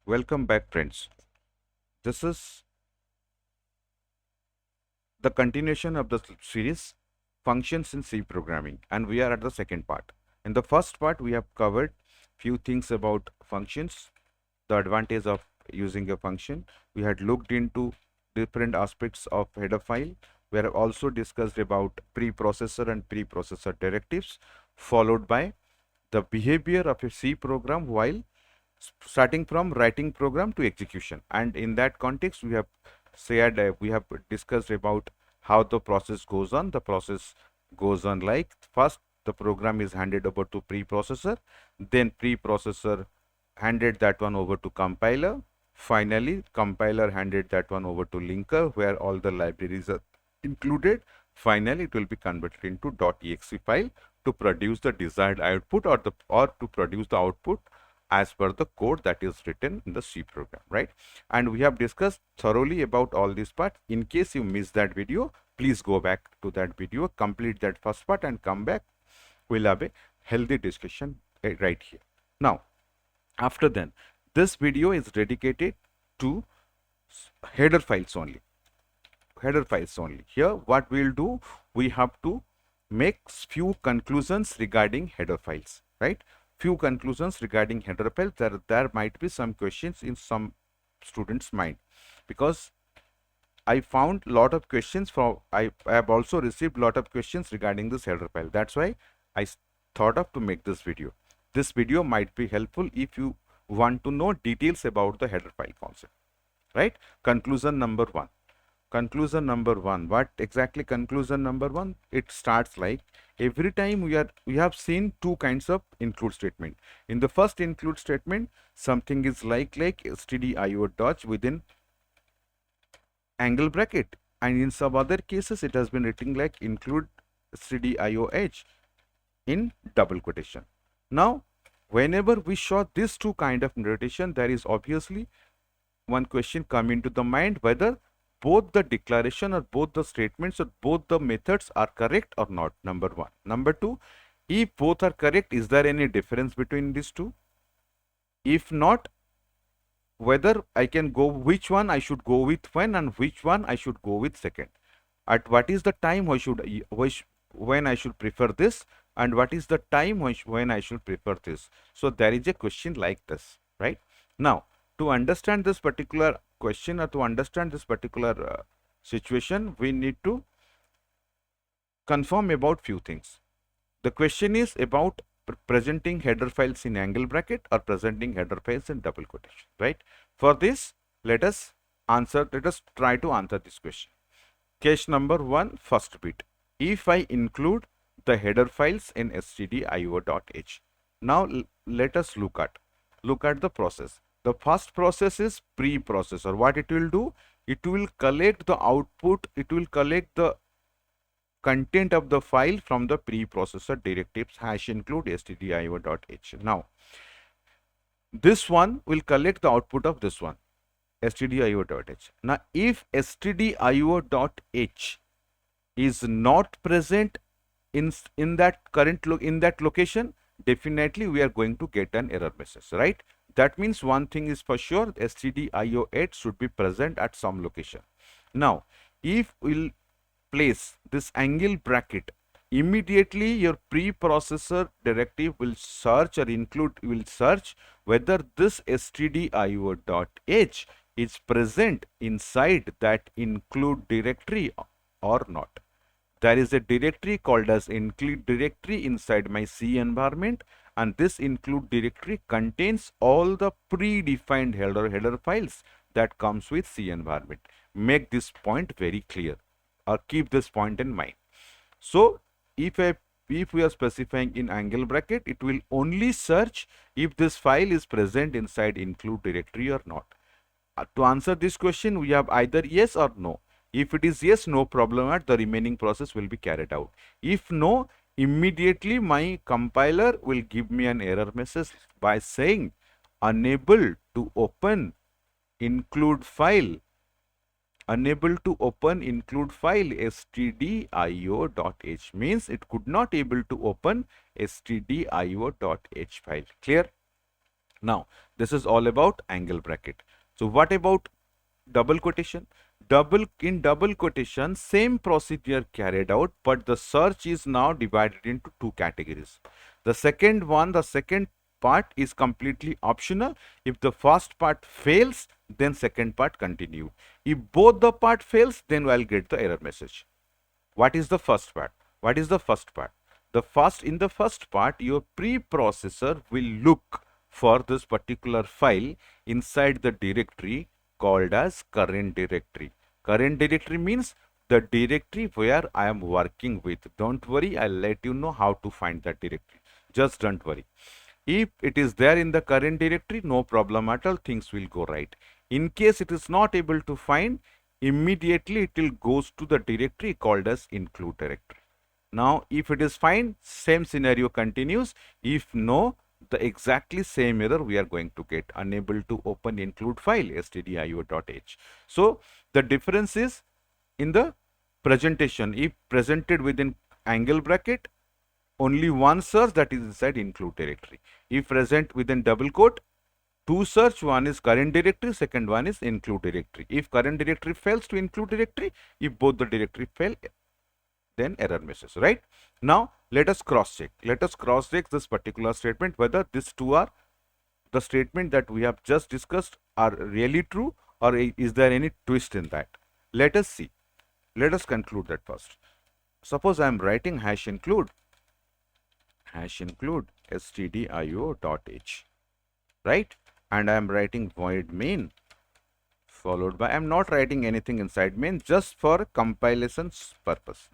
Welcome back, friends. This is the continuation of the series Functions in C Programming, and we are at the second part. In the first part, we have covered few things about functions, the advantage of using a function. We had looked into different aspects of header file. We have also discussed about preprocessor and preprocessor directives, followed by the behavior of a C program while starting from writing program to execution. And in that context, we have said we have discussed about how the process goes on. The process goes on like first the program is handed over to preprocessor, then preprocessor handed that one over to compiler. Finally, compiler handed that one over to linker where all the libraries are included. Finally, it will be converted into .exe file to produce the desired output or to produce the output as per the code that is written in the C program, right? And we have discussed thoroughly about all these parts. In case you missed that video, please go back to that video, complete that first part and come back. We'll have a healthy discussion right here. Now, after then, this video is dedicated to header files only. Header files only. Here, what we'll do, we have to make few conclusions regarding header files, right? Few conclusions regarding header files. There might be some questions in some students' mind because I found lot of questions from I have also received lot of questions regarding this header file. That's why I thought of to make this video. This video might be helpful if you want to know details about the header file concept, right? Conclusion number one. Conclusion number one. What exactly conclusion number one? It starts like every time we have seen two kinds of include statement. In the first include statement, something is like stdio dot within angle bracket, and in some other cases it has been written like include stdioh in double quotation. Now, whenever we show these two kind of notation, there is obviously one question come into the mind whether both the declaration or both the statements or both the methods are correct or not. Number one. Number two, if both are correct, is there any difference between these two? If not, whether I can go which one I should go with when and which one I should go with second. At what is the time when I should prefer this and what is the time when I should prefer this. So there is a question like this, right? Now, to understand this particular question or to understand this particular situation, we need to confirm about few things. The question is about presenting header files in angle bracket or presenting header files in double quotation, right? For this, let us try to answer this question. Case number one, first bit. If I include the header files in stdio.h. Now let us look at the process. The first process is preprocessor. What it will do? It will collect the output, it will collect the content of the file from the preprocessor directives #include stdio.h. Now, this one will collect the output of this one, stdio.h. Now, if stdio.h is not present in that location, definitely we are going to get an error message, right? That means one thing is for sure, stdio.h should be present at some location. Now, if we'll place this angle bracket, immediately your preprocessor directive will search whether this stdio.h is present inside that include directory or not. There is a directory called as include directory inside my C environment, and this include directory contains all the predefined header files that comes with C environment. Make this point very clear or keep this point in mind. So if we are specifying in angle bracket, it will only search if this file is present inside include directory or not. To answer this question, we have either yes or no. If it is yes, no problem, the remaining process will be carried out. If no, immediately my compiler will give me an error message by saying unable to open include file. Unable to open include file stdio.h means it could not able to open stdio.h file. Clear? Now, This is all about angle bracket. So what about double quotation? Double quotation, same procedure carried out, but the search is now divided into two categories. The second part is completely optional. If the first part fails, then second part continue. If both the part fails, then I'll get the error message. What is the first part? What is the first part? In the first part, your preprocessor will look for this particular file inside the directory called as current directory. Current directory means the directory where I am working with. Don't worry, I'll let you know how to find that directory. Just don't worry. If it is there in the current directory, no problem at all, things will go right. In case it is not able to find, immediately it will goes to the directory called as include directory. Now, if it is fine, same scenario continues. If no, the exactly same error we are going to get, unable to open include file stdio.h. So, the difference is in the presentation. If presented within angle bracket, only one search, that is inside include directory. If present within double quote, two search, one is current directory, second one is include directory. If current directory fails to include directory, if both the directory fail, then error message, right? Now let us cross check. Let us cross check this particular statement whether these two are the statement that we have just discussed are really true, or is there any twist in that. Let us see. Let us conclude that first. Suppose I am writing hash include stdio.h, right? And I am writing void main followed by, I am not writing anything inside main, just for compilation purpose,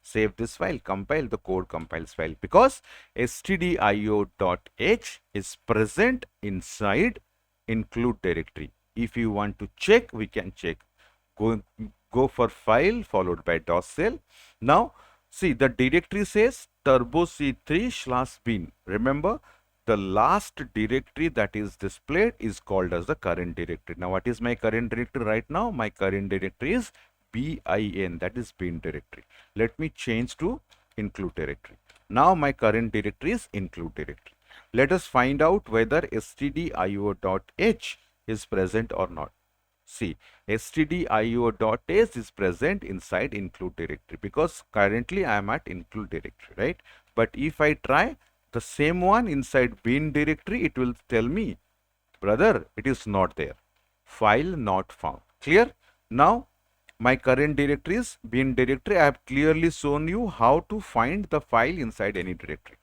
Save this file, compile, the code compiles file, because stdio.h is present inside include directory. If you want to check, we can check. Go for file followed by .cell. Now see, the directory says turbo c3/bin. Remember, the last directory that is displayed is called as the current directory. Now, what is my current directory right now? My current directory is bin, that is bin directory. Let me change to include directory. Now, my current directory is include directory. Let us find out whether stdio.h is present or not. See, stdio.h is present inside include directory because currently I am at include directory, right? But if I try the same one inside bin directory, it will tell me, brother, it is not there. File not found. Clear? Now, my current directory is bin directory. I have clearly shown you how to find the file inside any directory.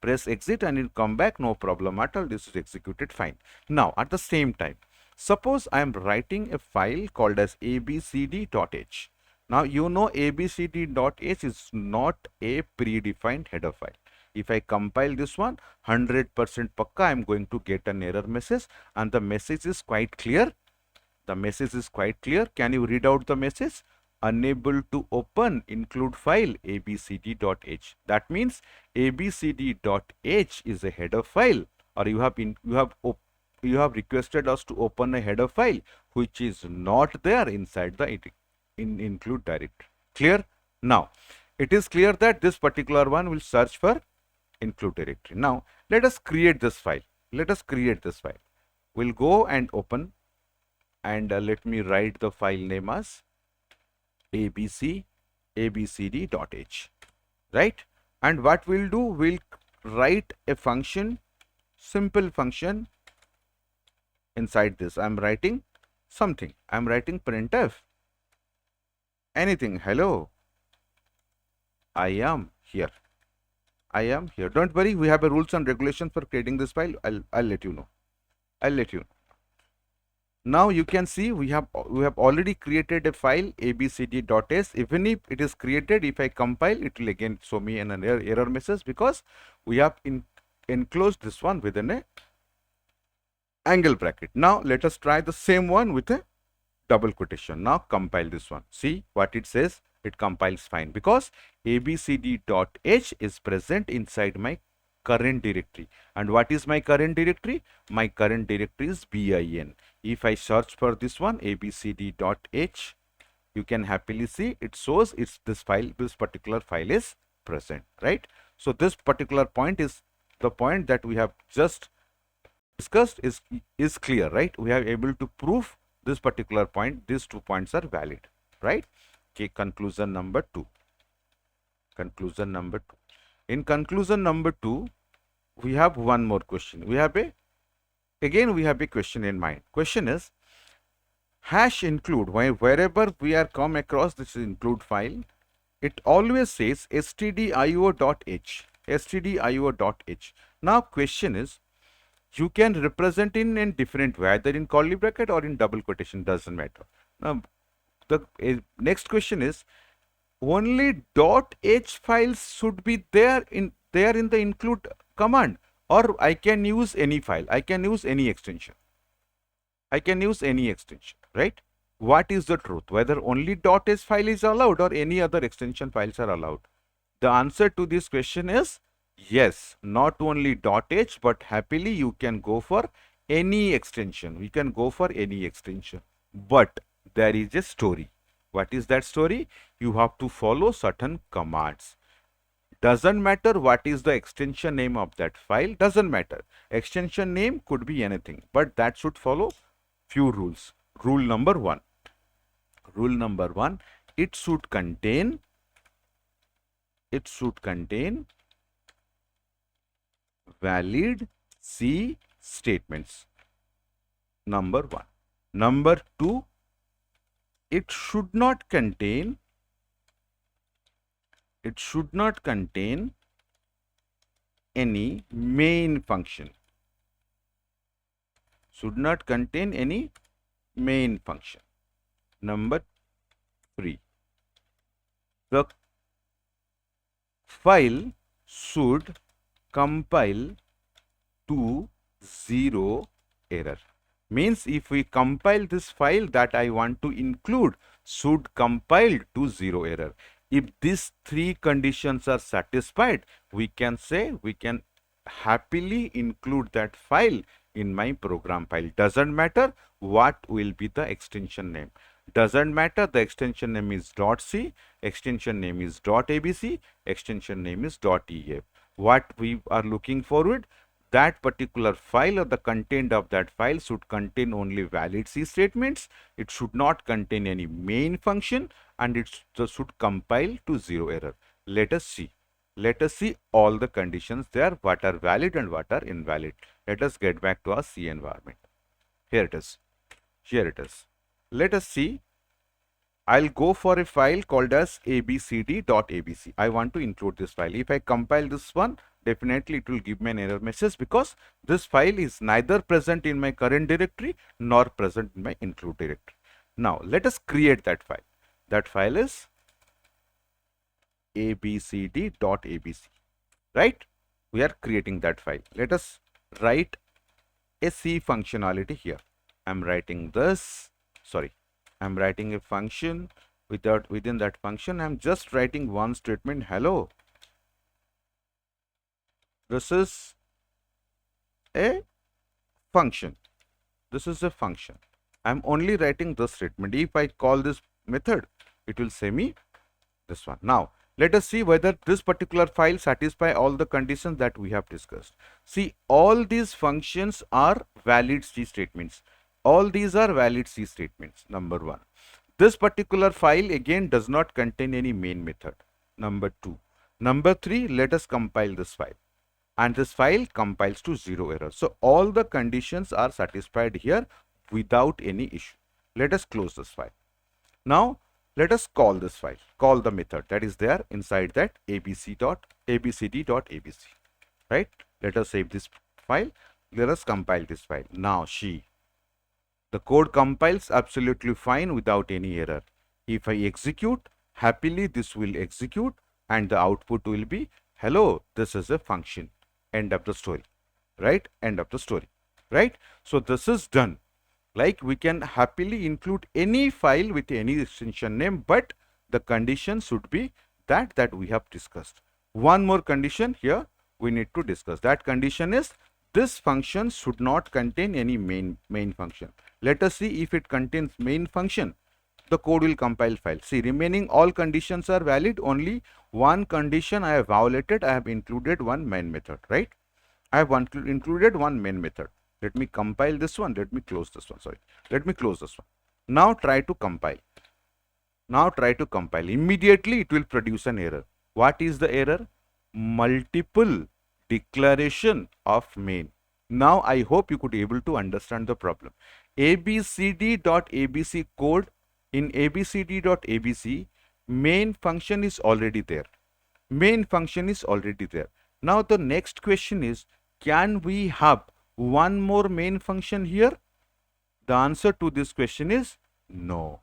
Press exit and it will come back, no problem at all. This is executed fine. Now, at the same time, suppose I am writing a file called as abcd.h. Now, you know abcd.h is not a predefined header file. If I compile this one, 100% pakka, I am going to get an error message, and the message is quite clear. The message is quite clear. Can you read out the message? Unable to open include file abcd.h. That means abcd.h is a header file, or you have requested us to open a header file which is not there inside the include directory. Clear? Now, it is clear that this particular one will search for include directory. Now, let us create this file. We'll go and open, and let me write the file name as abcd.h, right? And what we'll do, we'll write a function, simple function inside this. I'm writing something. I'm writing printf anything. Hello, I am here. Don't worry, we have a rules and regulations for creating this file. I'll let you know. Now you can see we have already created a file abcd.h. Even if it is created, if I compile, it will again show me an error message because we have enclosed this one within a angle bracket. Now let us try the same one with a double quotation. Now compile this one. See what it says. It compiles fine because abcd.h is present inside my current directory. And what is my current directory? My current directory is bin. If I search for this one, abcd.h, you can happily see it shows this particular file is present, right? So this particular point is the point that we have just discussed is clear, right? We are able to prove this particular point. These 2 points are valid, right? Okay, conclusion number 2. Conclusion number 2. In conclusion number 2, we have one more question. We have a question in mind. Question is hash include. Wherever we are come across this include file, it always says stdio.h. stdio.h. Now question is, you can represent in different way, either in curly bracket or in double quotation, doesn't matter. Now the next question is, only .h files should be there in the include command, or I can use any file, I can use any extension, right? What is the truth, whether only .h file is allowed or any other extension files are allowed? The answer to this question is yes, not only .h, but happily you can go for any extension. We can go for any extension. But there is a story. What is that story? You have to follow certain commands. Doesn't matter what is the extension name of that file, doesn't matter. Extension name could be anything, but that should follow few rules. Rule number one, it should contain valid C statements. Number one. Number two, it should not contain any main function. Should not contain any main function. Number three, the file should compile to 0 error. Means if we compile this file that I want to include should compile to 0 error. If these 3 conditions are satisfied, we can say we can happily include that file in my program file. Doesn't matter what will be the extension name. Doesn't matter the extension name is .c, extension name is .abc, extension name is .ef. What we are looking forward, that particular file or the content of that file should contain only valid C statements. It should not contain any main function, and it should compile to 0 error. Let us see. Let us see all the conditions there, what are valid and what are invalid. Let us get back to our C environment. Here it is. Here it is. Let us see. I'll go for a file called as abcd.abc. I want to include this file. If I compile this one, definitely it will give me an error message because this file is neither present in my current directory nor present in my include directory. Now let us create that file. That file is abcd.abc, right? We are creating that file. Let us write a C functionality here. I'm writing this, I'm writing a function. Within that function, I'm just writing one statement, hello. This is a function. This is a function. I'm only writing this statement. If I call this method, it will say me this one. Now, let us see whether this particular file satisfy all the conditions that we have discussed. See, all these functions are valid C statements. All these are valid C statements. Number one. This particular file again does not contain any main method. Number two. Number three, let us compile this file. And this file compiles to 0 error. So all the conditions are satisfied here without any issue. Let us close this file. Now let us call this file, call the method that is there inside that abcd.abc, right? Let us save this file. Let us compile this file. Now the code compiles absolutely fine without any error. If I execute, happily this will execute and the output will be, hello, this is a function. End of the story, right? End of the story, right? So this is done. Like we can happily include any file with any extension name, but the condition should be that we have discussed. One more condition here we need to discuss. That condition is this function should not contain any main function. Let us see if it contains main function. The code will compile file. See, remaining all conditions are valid. Only one condition I have violated. I have included one main method, right? I have included one main method. Let me compile this one. Let me close this one. Sorry. Let me close this one. Now try to compile. Now try to compile. Immediately it will produce an error. What is the error? Multiple declaration of main. Now I hope you could able to understand the problem. abcd.abc code, in abcd.abc, main function is already there. Main function is already there. Now the next question is, can we have one more main function here? The answer to this question is no.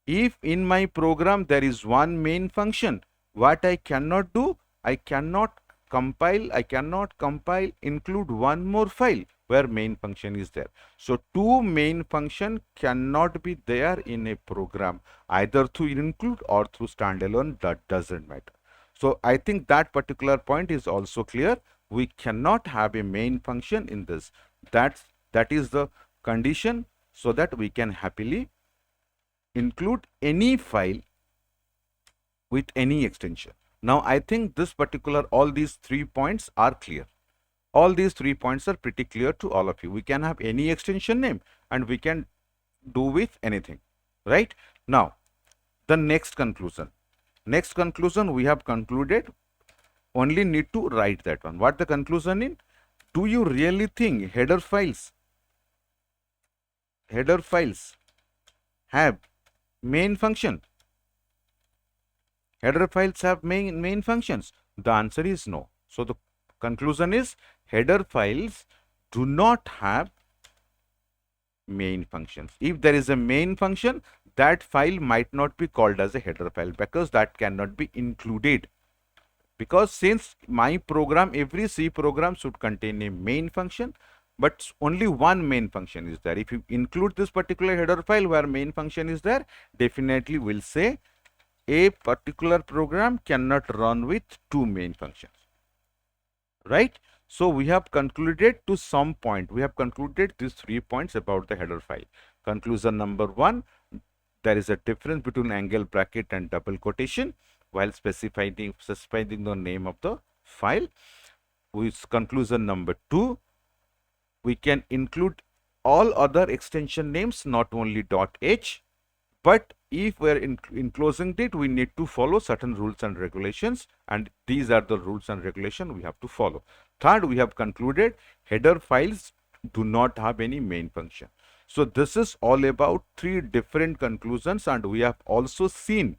If in my program there is one main function, what I cannot do, I cannot compile include one more file where main function is there. So two main function cannot be there in a program, either through include or through standalone. That doesn't matter. So I think that particular point is also clear. We cannot have a main function in this. That is the condition, so that we can happily include any file with any extension. Now I think this particular, all these 3 points are clear. All these 3 points are pretty clear to all of you. We can have any extension name and we can do with anything, right? Now the next conclusion. Next conclusion, we have concluded, only need to write that one. What the conclusion in? Do you really think header files have main function? Header files have main functions? The answer is no. So the conclusion is, header files do not have main functions. If there is a main function, that file might not be called as a header file, because that cannot be included. Because since my program, every C program should contain a main function, but only one main function is there. If you include this particular header file where main function is there, definitely will say a particular program cannot run with two main functions, right? So we have concluded to some point. We have concluded these 3 points about the header file. Conclusion number 1, there is a difference between angle bracket and double quotation while specifying the name of the file. With conclusion number 2, we can include all other extension names, not only .h, but if we are enclosing it, we need to follow certain rules and regulations, and these are the rules and regulations we have to follow. Third, we have concluded header files do not have any main function. So this is all about 3 different conclusions, and we have also seen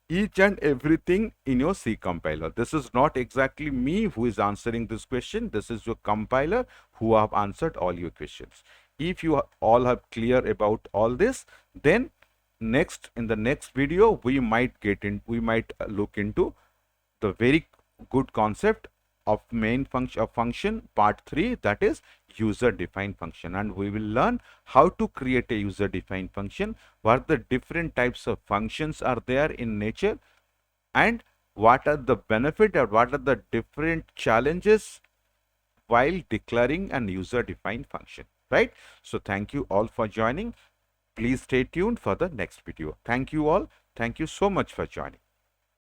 each and everything in your C compiler. This is not exactly me who is answering this question. This is your compiler who have answered all your questions. If you all are clear about all this, then in the next video we might look into the very good concept of main function part 3, that is user defined function, and we will learn how to create a user defined function, what the different types of functions are there in nature, and what are the benefit or what are the different challenges while declaring an user defined function, right? So thank you all for joining. Please stay tuned for the next video. Thank you all. Thank you so much for joining.